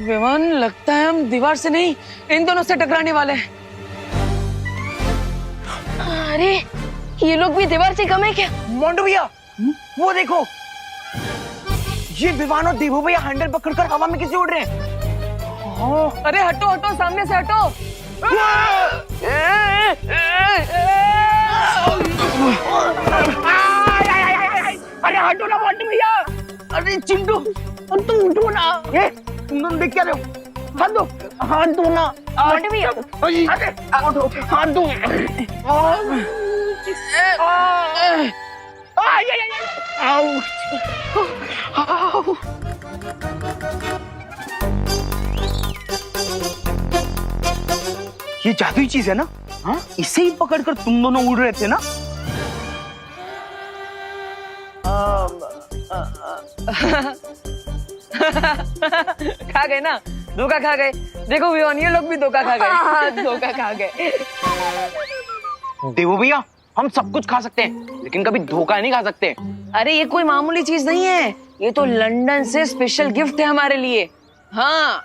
विवान, लगता है हम दीवार से नहीं, इन दोनों से टकराने वाले हैं। अरे, ये लोग भी दीवार से कम है क्या? मोंटू भैया, वो देखो, ये विवान और देवू भैया हैंडल पकड़कर हवा में कैसे उड़ रहे हैं। अरे हटो हटो, सामने से हटो। अरे हटो ना मोंटू भैया। अरे चिंटू, तुम उठो ना। ये तुम दोनों देख क्या रहे हो? हाथ दो, हाथ दो ना मोंटू भैया। हाथ दो। आओ। ये जादुई चीज है ना? हाँ, इसे ही पकड़कर तुम दोनों उड़ रहे थे ना? खा गए ना, धोखा खा गए। देखो विवान, ये लोग भी धोखा खा गए। धोखा खा गए। देवो भैया, हम सब कुछ खा सकते हैं लेकिन कभी धोखा नहीं खा सकते। अरे ये कोई मामूली चीज नहीं है, ये तो लंदन से स्पेशल गिफ्ट है हमारे लिए। हाँ,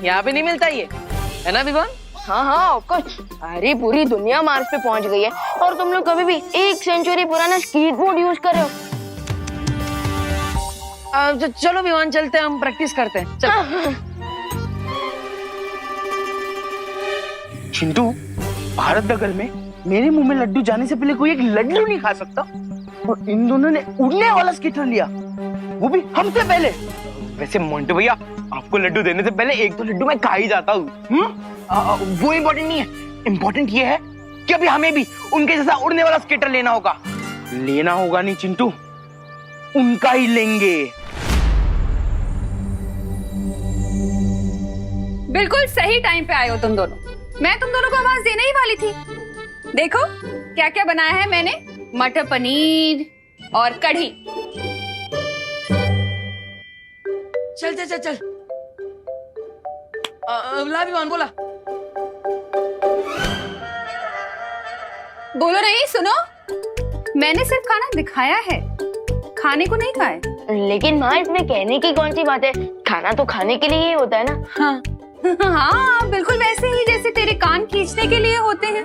यहाँ पे नहीं मिलता ये, है ना विवान? हाँ हाँ ऑफकोर्स। अरे पूरी दुनिया मार्स पे पहुंच गई है और तुम लोग कभी भी 1 सेंचुरी पुराना स्कीट बोर्ड यूज कर रहे हो। चलो विवान, चलते हैं, हम प्रैक्टिस करते हैं। चलो। चिंटू, भारत दगल में मेरे मुंह में लड्डू जाने से पहले कोई एक लड्डू नहीं खा सकता, और इन दोनों ने उड़ने वाला स्कीटर लिया, वो भी हमसे पहले। वैसे मोंटू भैया, आपको लड्डू देने से पहले 1-2 लड्डू मैं खा ही जाता हूँ। वो इम्पोर्टेंट नहीं है, इम्पोर्टेंट ये है कि अभी हमें भी उनके जैसा उड़ने वाला स्केटर लेना होगा। लेना होगा नहीं चिंटू, उनका ही लेंगे। बिल्कुल सही टाइम पे आए हो तुम दोनों। मैं तुम दोनों को आवाज देने ही वाली थी। देखो क्या क्या बनाया है मैंने, मटर पनीर और कढ़ी। चल चल चल चल। ला विवान, बोला। बोलो नहीं, सुनो, मैंने सिर्फ खाना दिखाया है, खाने को नहीं खाए। लेकिन माँ, इसमें कहने की कौन सी बात है, खाना तो खाने के लिए ही होता है ना। हाँ हाँ, बिल्कुल वैसे ही जैसे तेरे कान खींचने के लिए होते हैं।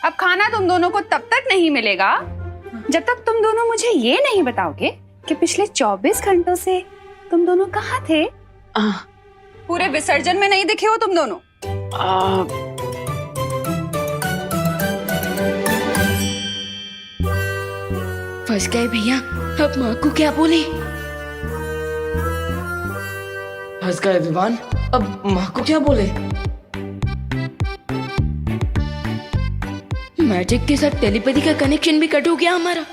अब खाना तुम दोनों को तब तक नहीं मिलेगा जब तक तुम दोनों मुझे ये नहीं बताओगे कि पिछले 24 घंटों से तुम दोनों कहाँ थे। पूरे विसर्जन में नहीं दिखे हो तुम दोनों। फंस गए भैया, अब माँ को क्या बोले? फंस गए विवान, अब माँ को क्या बोले? मैजिक के साथ टेलीपैथी का कनेक्शन भी कट हो गया हमारा।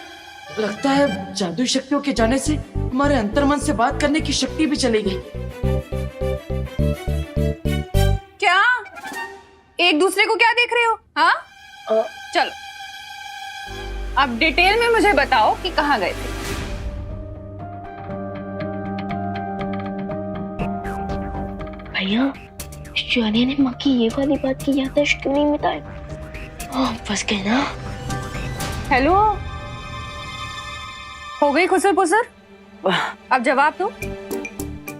लगता है जादुई शक्तियों के जाने से हमारे अंतर्मन से बात करने की शक्ति भी चली गई। क्या एक दूसरे को क्या देख रहे हो? हाँ, चलो अब डिटेल में मुझे बताओ कि कहाँ गए थे। भैया, शोनिया ने माँ की ये वाली बात की याददाश्त क्यों नहीं बताई? फंस गए ना। हेलो, हो गई खुसर पुसर? अब जवाब दो,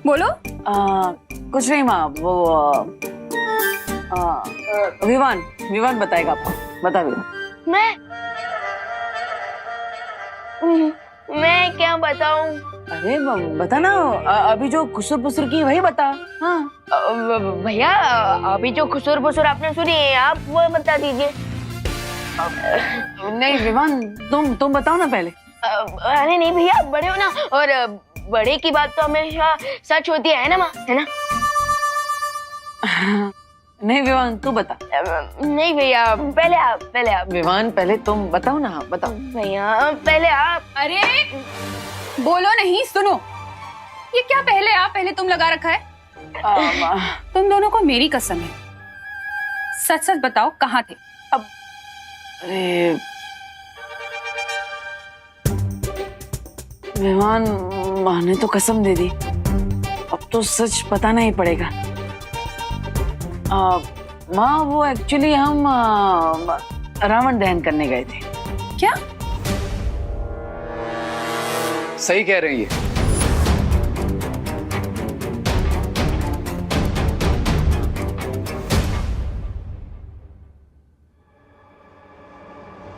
बोलो। कुछ नहीं माँ, वो विवान बताएगा आपको। बता विवान। मैं क्या बताऊं? अरे बता ना, अभी जो खुसर पुसर की वही बता। हाँ भैया, अभी जो खुसर पुसर आपने सुनी है, आप वो बता दीजिए। नहीं विवान, तुम बताओ ना पहले। अरे नहीं भैया, बड़े हो ना, और बड़े की बात तो हमेशा सच होती है ना माँ, है ना? नहीं विवान, तू बता। नहीं भैया, पहले आप। विवान, पहले तुम बताओ ना। बताओ भैया, पहले आप। अरे बोलो नहीं, सुनो। ये क्या पहले आप पहले तुम लगा रखा है? तुम दोनों को मेरी कसम है, सच सच बताओ कहाँ थे? अब अरे विवान, माँ ने तो कसम दे दी, अब तो सच बताना ही पड़ेगा। माँ, वो एक्चुअली हम रावण दहन करने गए थे। क्या? सही कह रही है।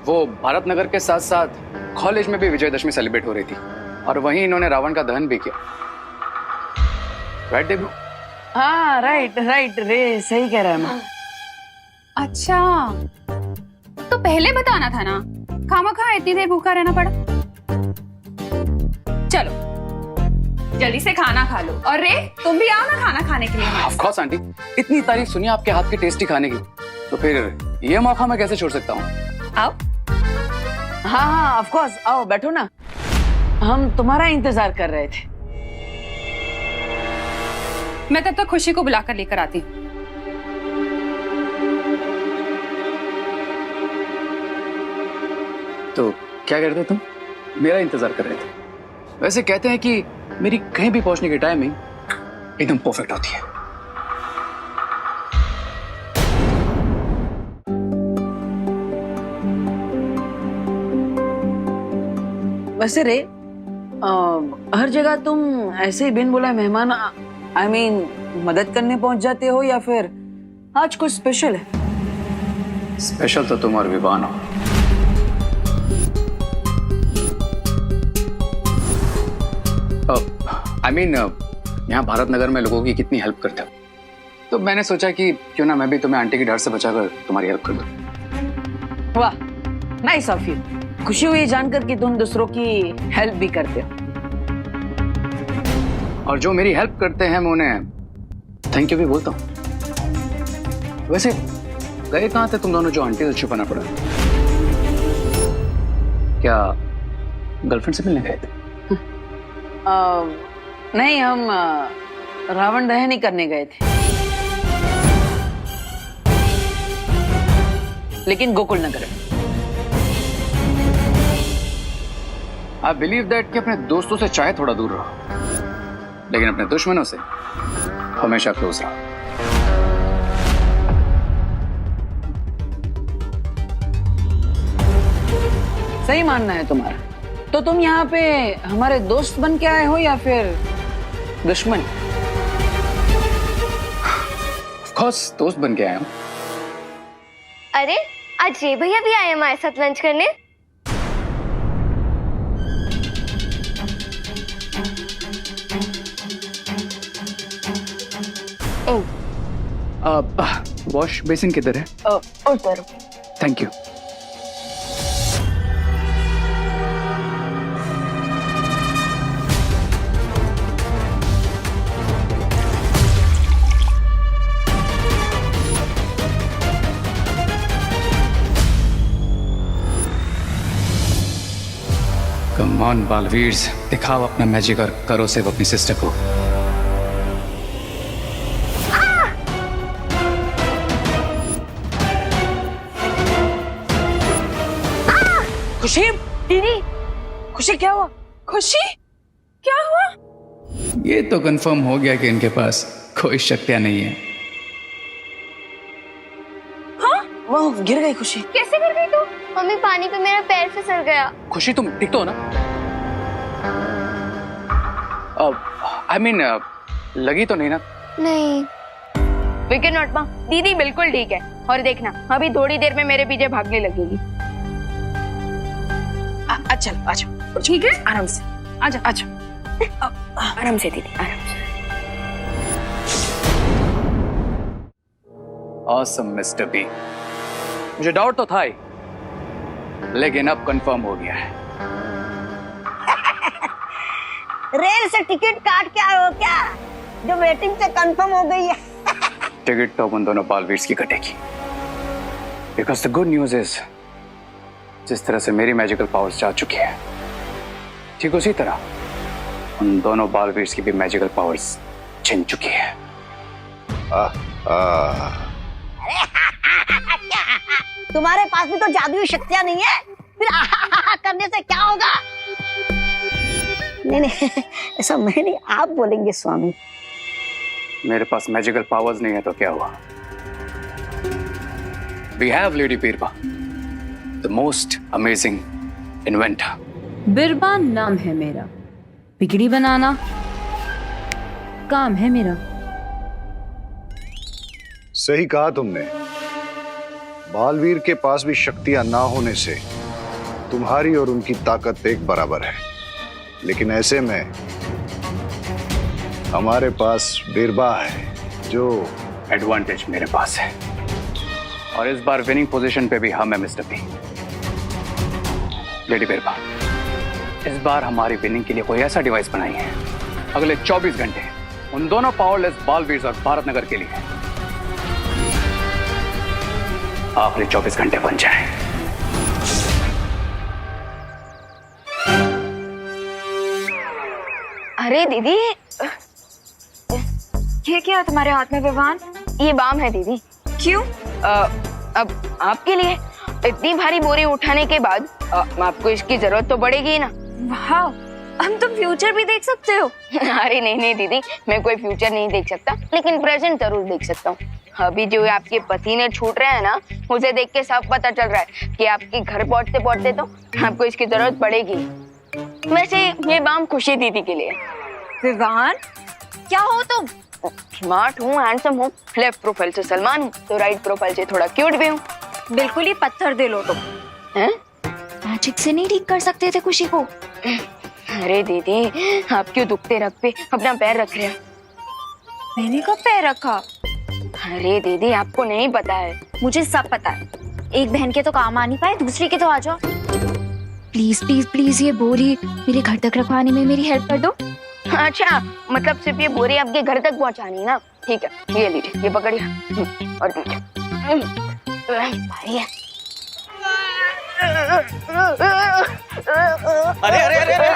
वो भारत नगर के साथ साथ कॉलेज में भी विजयदशमी सेलिब्रेट हो रही थी और वहीं इन्होंने रावण का दहन भी किया। राइट देबू? हाँ राइट रे, सही कह रहा है माँ। अच्छा, तो पहले बताना था ना, खामखा इतनी देर भूखा रहना पड़ा। चलो जल्दी से खाना खा लो, और रे तुम भी आओ ना खाना खाने के लिए। ऑफ कोर्स आंटी, इतनी तारीफ सुनी आपके हाथ के टेस्टी खाने की, तो फिर ये मौका मैं कैसे छोड़ सकता हूँ? आओ। हाँ ऑफ कोर्स, आओ बैठो ना, हम तुम्हारा इंतजार कर रहे थे। मैं तब तक खुशी को बुलाकर लेकर आती हूँ। तो क्या कर रहे थे तुम? मेरा इंतजार कर रहे थे। वैसे कहते हैं कि मेरी कहीं भी पहुंचने की टाइमिंग एकदम परफेक्ट होती है। वैसे रे हर जगह तुम ऐसे ही बिन बुलाए मेहमान आई मीन मदद करने पहुंच जाते हो या फिर आज कुछ स्पेशल है? स्पेशल तो तुम और विवान हो। आई मीन यहाँ भारत नगर में लोगों की कितनी हेल्प करते हो, तो मैंने सोचा कि क्यों ना मैं भी तुम्हें आंटी की डर से बचाकर तुम्हारी हेल्प कर दूं। वाह, नाइस ऑफ यू। खुशी हुई जानकर कि तुम दूसरों की हेल्प भी करते हो। और जो मेरी हेल्प करते हैं मैं उन्हें थैंक यू भी बोलता हूँ। वैसे गए कहाँ थे तुम दोनों जो आंटी से छुपाना पड़ा? क्या गर्लफ्रेंड से मिलने गए थे? नहीं, हम रावण दहन ही करने गए थे, लेकिन गोकुल नगर। आई बिलीव दैट कि अपने दोस्तों से चाहे थोड़ा दूर रहो, लेकिन अपने दुश्मनों से हमेशा क्लोज रहो। सही मानना है तुम्हारा। तो तुम यहाँ पे हमारे दोस्त बन के आए हो या फिर दुश्मन? ऑफ कोर्स दोस्त बन के आया हूँ। अरे आज ये भैया भी आए हमारे साथ लंच करने। वॉश बेसिन किधर है? उधर। Thank you. Come on Baalveer, दिखाओ अपना मैजिक और करो सेव अपनी सिस्टर को। खुशी दीदी, खुशी क्या हुआ? खुशी क्या हुआ? ये तो कंफर्म हो गया कि इनके पास कोई शक्तियां नहीं है। हाँ? वो गिर गई खुशी। कैसे गिर गई तू? मम्मी पानी पे मेरा पैर फिसल गया। खुशी तुम ठीक तो हो ना? आई मीन लगी तो नहीं ना? नहीं। विकेट नॉट माँ, दीदी बिल्कुल ठीक है। और देखना अभी थोड़ी देर में मेरे पीछे भागने लगेगी। चल आजा। ठीक है, आराम से आजा आजा। आराम से दीदी, आराम से। Awesome mister B. मुझे डाउट तो था ही, लेकिन अब कंफर्म हो गया है। रेल से टिकट काट के आए हो क्या? जो वेटिंग से कंफर्म हो गई है। टिकट तो उन दोनों बालवीर्स की कटेगी। Because the good news is, जिस तरह से मेरी मैजिकल पावर्स जा चुकी है, ठीक उसी तरह उन दोनों बालवीर्स की भी मैजिकल पावर्स छिन चुकी है। तुम्हारे पास भी तो जादुई शक्तियां नहीं है, फिर आहा करने से क्या होगा? नहीं, ऐसा मैं नहीं, आप बोलेंगे स्वामी। मेरे पास मैजिकल पावर्स नहीं है तो क्या हुआ? We have lady Birba, the most amazing inventor. Birba नाम है मेरा, बिगड़ी बनाना काम है मेरा। सही कहा तुमने। बालवीर के पास भी शक्तियां ना होने से तुम्हारी और उनकी ताकत एक बराबर है, लेकिन ऐसे में हमारे पास बिरबा है, जो एडवांटेज मेरे पास है। और इस बार विनिंग पोजीशन पे भी हम है मिस्टर बी। लेडी बिरबा, इस बार हमारी विनिंग के लिए कोई ऐसा डिवाइस बनाई है अगले 24 घंटे उन दोनों पावरलेस बालवीर और भारत नगर के लिए आखिरी 24 घंटे बन जाए। अरे दीदी, ये क्या तुम्हारे हाथ में विवान? ये बाम है दीदी। क्यों? अब आपके लिए इतनी भारी बोरी उठाने के बाद आपको इसकी जरूरत तो पड़ेगी ना। वाह, हम तुम फ्यूचर भी देख सकते हो। अरे नहीं नहीं दीदी, मैं कोई फ्यूचर नहीं देख सकता, लेकिन प्रेजेंट जरूर देख सकता हूँ। अभी जो आपके पसीने छूट रहे हैं ना, मुझे देख के सब पता चल रहा है कि आपके घर पहुँचते पहुँचते तो आपको इसकी जरूरत पड़ेगी। वैसे ये बाम खुशी दीदी के लिए। विवान, क्या हो तुम? स्मार्ट हूँ, हैंडसम हूँ, लेफ्ट प्रोफाइल से सलमान हूँ तो राइट प्रोफाइल से थोड़ा क्यूट भी हूँ। बिल्कुल ही पत्थर दे लो तुम। हैं? मैजिक से नहीं ठीक कर सकते थे खुशी को? अरे दीदी, आप क्यों दुखते रख पे अपना पैर रख रहे हैं? मैंने कब पैर रखा? अरे दीदी, आपको नहीं पता है। मुझे सब पता है। एक बहन के तो काम आ नहीं पाए, दूसरी के तो आ जाओ। प्लीज प्लीज प्लीज ये बोरी मेरे घर तक रखवाने में मेरी हेल्प कर दो। अच्छा, मतलब सिर्फ ये बोरी आपके घर तक पहुंचानी है ना? ठीक है, ये लीजिए, ये पकड़िए और लीजिए। भारी है। अरे अरे अरे अरे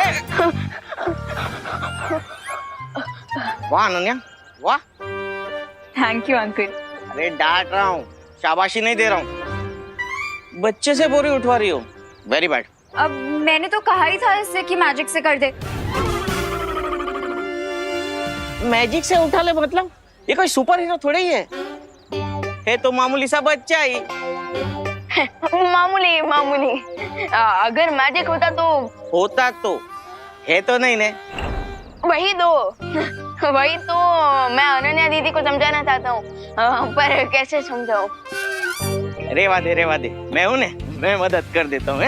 वाह अनन्या, वाह। Thank you uncle. अरे डांट रहा हूँ, शाबाशी नहीं दे रहा हूँ। बच्चे से बोरी उठवा रही हो, वेरी बैड। अब मैंने तो कहा ही था इससे कि मैजिक से कर दे। मैजिक से उठा ले मतलब? ये कोई सुपर हीरो थोड़ी है तो मामूली सा बच्चा ही। मामूली मामूली। अगर मैजिक होता तो है तो नहीं ने? वही तो मैं अनन्या दीदी को समझाना चाहता हूँ, पर कैसे समझाऊं? रेवा दे, मैं हूं ने, मैं मदद कर देता हूँ।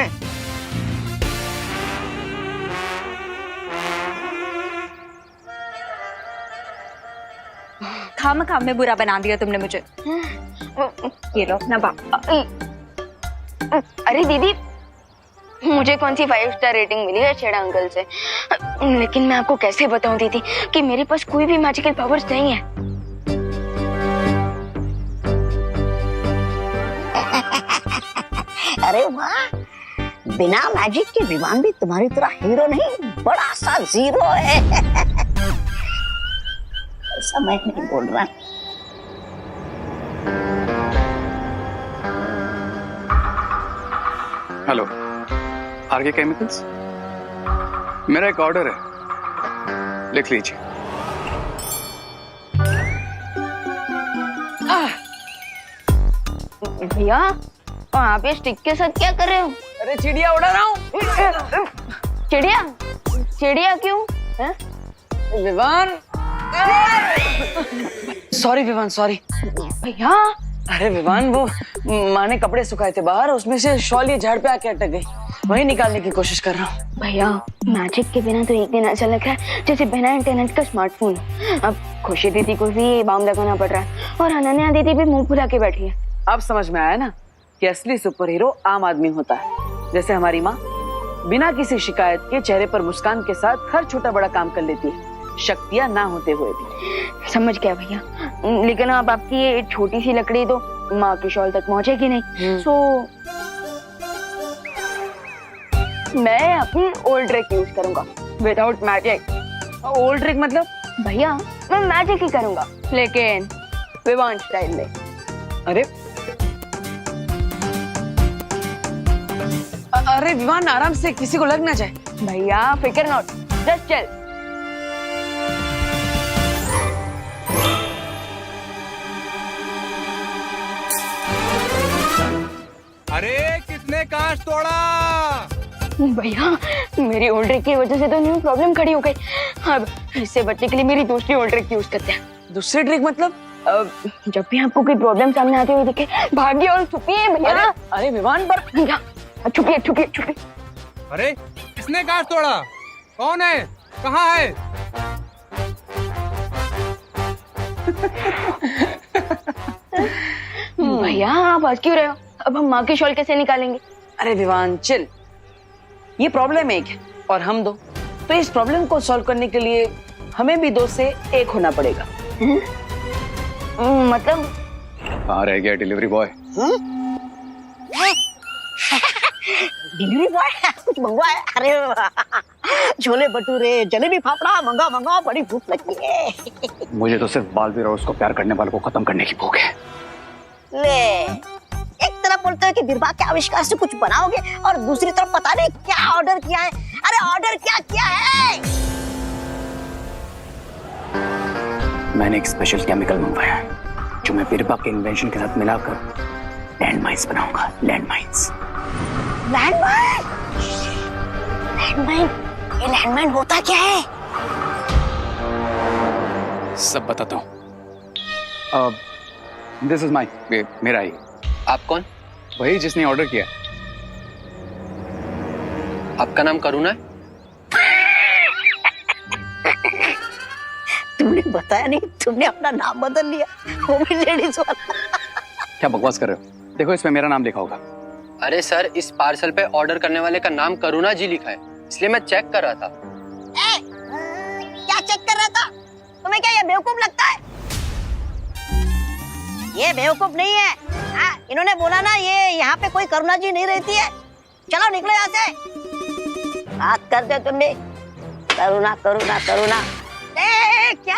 खाम में बुरा बना दिया तुमने मुझे। ये लो ना बाप। अरे दीदी, मुझे कौन सी 5 स्टार रेटिंग मिली है छेड़ा अंकल से, लेकिन मैं आपको कैसे बताऊं दीदी कि मेरे पास कोई भी मैजिकल पावर्स नहीं है। अरे वाह, बिना मैजिक के विवान भी तुम्हारी तरह हीरो नहीं, बड़ा सा जीरो है। ऐसा मैं नहीं बोल रहा। Hello, RK chemicals. मेरा एक ऑर्डर है, लिख लीजिए। भैया, आप ये स्टिक के साथ क्या कर रहे हो? अरे चिड़िया उड़ा रहा हूँ। चिड़िया क्यों? विवान, सॉरी विवान, सॉरी भैया। अरे विवान, वो माँ ने कपड़े सुखाए थे बाहर, उसमें से शॉल ये झाड़ पे आके अटक गई, वही निकालने की कोशिश कर रहा हूँ। भैया, मैजिक के बिना तो एक दिन ऐसा लग रहा है जैसे बिना इंटरनेट का स्मार्टफोन। अब खुशी दीदी को भी बाम लगाना पड़ रहा है और अनन्या दीदी भी मुंह फुला के बैठी है। अब समझ में आया ना कि असली सुपर हीरो आम आदमी होता है। जैसे हमारी माँ बिना किसी शिकायत के चेहरे पर मुस्कान के साथ हर छोटा बड़ा काम कर लेती है, शक्तियाँ ना होते हुए भी। समझ गया भैया, लेकिन अब आपकी ये छोटी सी लकड़ी तो माँ की शॉल तक पहुँचेगी नहीं। सो मैं अपनी ओल्ड ट्रिक यूज करूंगा विदाउट मैजिक। ओल्ड ट्रिक मतलब? भैया, मैं मैजिक ही करूंगा, लेकिन विवान स्टाइल में। अरे विवान, आराम से, किसी को लग ना जाए। भैया फिकर नॉट, जस्ट चल। अरे किसने कांच तोड़ा? भैया, मेरी ओल्ड ट्रिक की वजह से तो न्यू प्रॉब्लम खड़ी हो गई। अब इससे बचने के लिए मेरी दूसरी ओल्ड ट्रिक यूज करते हैं। दूसरी ट्रिक मतलब? जब भी आपको कोई प्रॉब्लम सामने आती हुई दिखे, भागिए और छुपिए भैया। अरे विवान, पर भैया छुपिए। अरे किसने कांच तोड़ा? कौन है? कहाँ है? भैया, आप हंस क्यों रहे हो? अब हम माँ की शॉल कैसे निकालेंगे? अरे विवान चिल, ये प्रॉब्लम एक है और हम दो, तो इस प्रॉब्लम को सॉल्व करने के लिए हमें भी 2 से 1 होना पड़ेगा। मतलब? कहाँ रह गया डिलीवरी बॉय? डिलीवरी बॉय कुछ मंगवाया? अरे छोले भटूरे, जलेबी फाफड़ा मंगाओ मंगाओ, बड़ी भूख लगी है। मुझे तो सिर्फ बालवीर और उसको प्यार करने वालों को खत्म करने की भूख है। ले, एक तरफ बोलते हो कि बिरबा के आविष्कार से कुछ बनाओगे और दूसरी तरफ पता नहीं क्या ऑर्डर किया है। अरे ऑर्डर क्या किया है? मैंने एक स्पेशल केमिकल मंगवाया है जो मैं बिरबा के इन्वेंशन के साथ मिलाकर लैंड माइन्स बनाऊंगा। Land mines. लैंडमाइन? लैंडमाइन? ये लैंडमाइन होता क्या है? सब बताता हूँ। दिस इज माई, मेरा ही। आप कौन? वही जिसने ऑर्डर किया। आपका नाम करुणा है? तुमने बताया नहीं, तुमने अपना नाम बदल लिया, वो भी लेडीज वाला। क्या बकवास कर रहे हो? देखो इसमें मेरा नाम लिखा होगा। अरे सर, इस पार्सल पे ऑर्डर करने वाले का नाम करुणा जी लिखा है, इसलिए मैं चेक कर रहा था। क्या चेक कर रहा था? तुम्हें क्या ये बेवकूफ लगता है? ये बेवकूफ नहीं है। इन्होंने बोला ना ये यहाँ पे कोई करुणा जी नहीं रहती है। चलो निकलो यहाँ से। बात करते हो तुम भी, करुणा करुणा करुणा। क्या?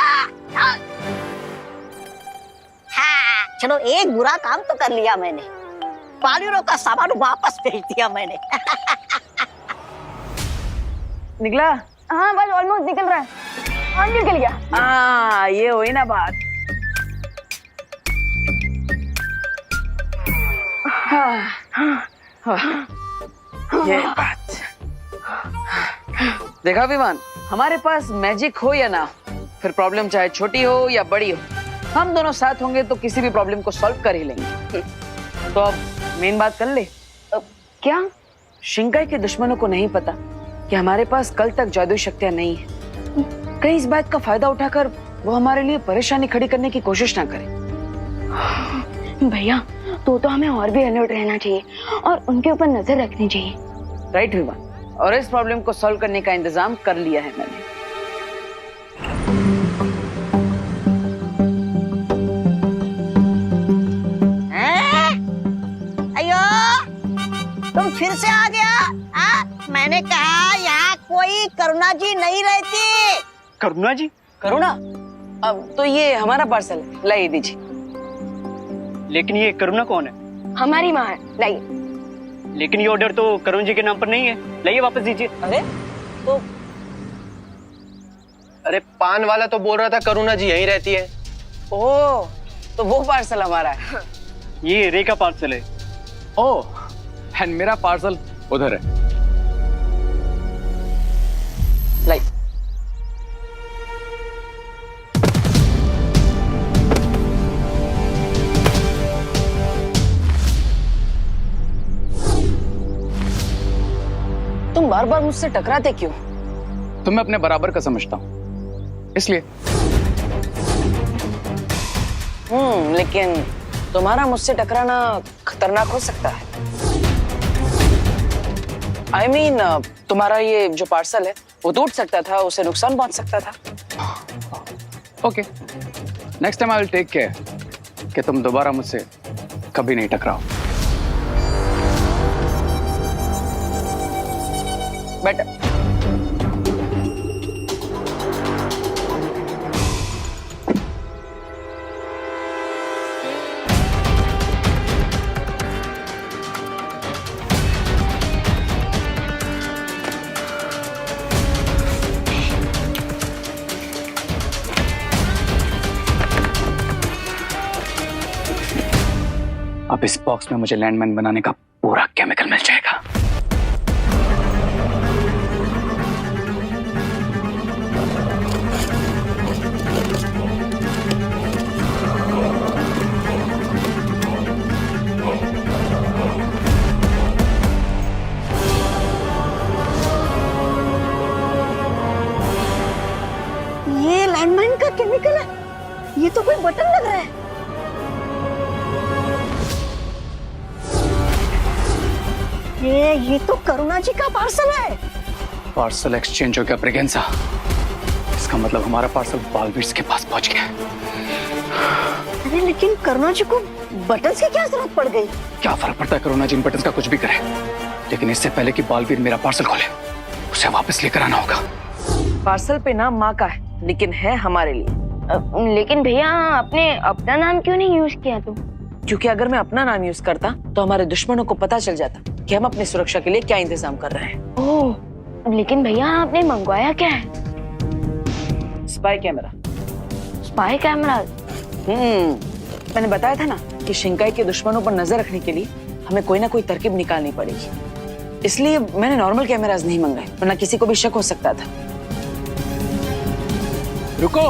हाँ, चलो एक बुरा काम तो कर लिया मैंने, बालवीरों का सामान वापस भेज दिया मैंने। निकला? हाँ बस ऑलमोस्ट निकल रहा है। हाँ निकल गया। हाँ, ये हुई ना बात। ये बात। देखा विमान, हमारे पास मैजिक हो या ना, फिर प्रॉब्लम चाहे छोटी हो या बड़ी हो, हम दोनों साथ होंगे तो किसी भी प्रॉब्लम को सॉल्व कर ही लेंगे। तो अब मेन बात कर ले। क्या? शिंकाई के दुश्मनों को नहीं पता कि हमारे पास कल तक जादुई शक्तियां नहीं है। कहीं इस बात का फायदा उठाकर वो हमारे लिए परेशानी खड़ी करने की कोशिश ना करे। भैया तो हमें और भी अलर्ट रहना चाहिए और उनके ऊपर नजर रखनी चाहिए। राइट विमान, और इस प्रॉब्लम को सॉल्व करने का इंतजाम कर लिया है मैंने। तुम फिर से आ गया? मैंने कहा यहाँ कोई करुणा जी नहीं रहती। करुणा जी? करुणा? अब तो ये हमारा पार्सल है, लाइए दीजिए। लेकिन ये करुणा कौन है? हमारी माँ है, लाइए। लेकिन ये ऑर्डर तो करुण जी के नाम पर नहीं है, लाइए वापस दीजिए। अरे तो अरे पान वाला तो बोल रहा था करुणा जी यहीं रहती है। ओह, तो वो पार्सल हमारा है। ये रे का पार्सल है। ओह, एंड मेरा पार्सल उधर है। लाइए। तुम बार बार मुझसे टकराते क्यों? तो मैं अपने बराबर का समझता हूँ, इसलिए। लेकिन तुम्हारा मुझसे टकराना खतरनाक हो सकता है। I mean, तुम्हारा ये जो पार्सल है वो टूट सकता था, उसे नुकसान पहुंच सकता था। Okay, next time I will take care कि तुम दोबारा मुझसे कभी नहीं टकराओ। बेटर। अब इस बॉक्स में मुझे लैंडमाइन बनाने का पूरा केमिकल मिल जाएगा। ये लैंडमाइन का केमिकल है? ये तो कोई बटन लग रहा है। ये तो करुणा जी का पार्सल है। पार्सल एक्सचेंज हो गया ब्रिगेंसा। इसका मतलब हमारा पार्सल बालवीर के पास पहुंच गया। अरे लेकिन करुणा जी को बटन्स की क्या जरूरत पड़ गई? क्या फर्क पड़ता है करुणा जी इन बटन्स का कुछ भी करे, लेकिन इससे पहले कि बालवीर मेरा पार्सल खोले उसे वापस लेकर आना होगा। पार्सल पे नाम माँ का है, लेकिन है हमारे लिए। लेकिन भैया आपने अपना नाम क्यों नहीं यूज किया तो? क्योंकि अगर मैं अपना नाम यूज करता तो हमारे दुश्मनों को पता चल जाता कि हम अपनी सुरक्षा के लिए क्या इंतजाम कर रहे हैं। ओह, लेकिन भैया आपने मंगवाया क्या है? Spy camera. Spy camera? मैंने बताया था ना कि शिंकाई के दुश्मनों पर नजर रखने के लिए हमें कोई ना कोई तरकीब निकालनी पड़ेगी। इसलिए मैंने नॉर्मल कैमरास नहीं मंगाए, वरना किसी को भी शक हो सकता था। रुको,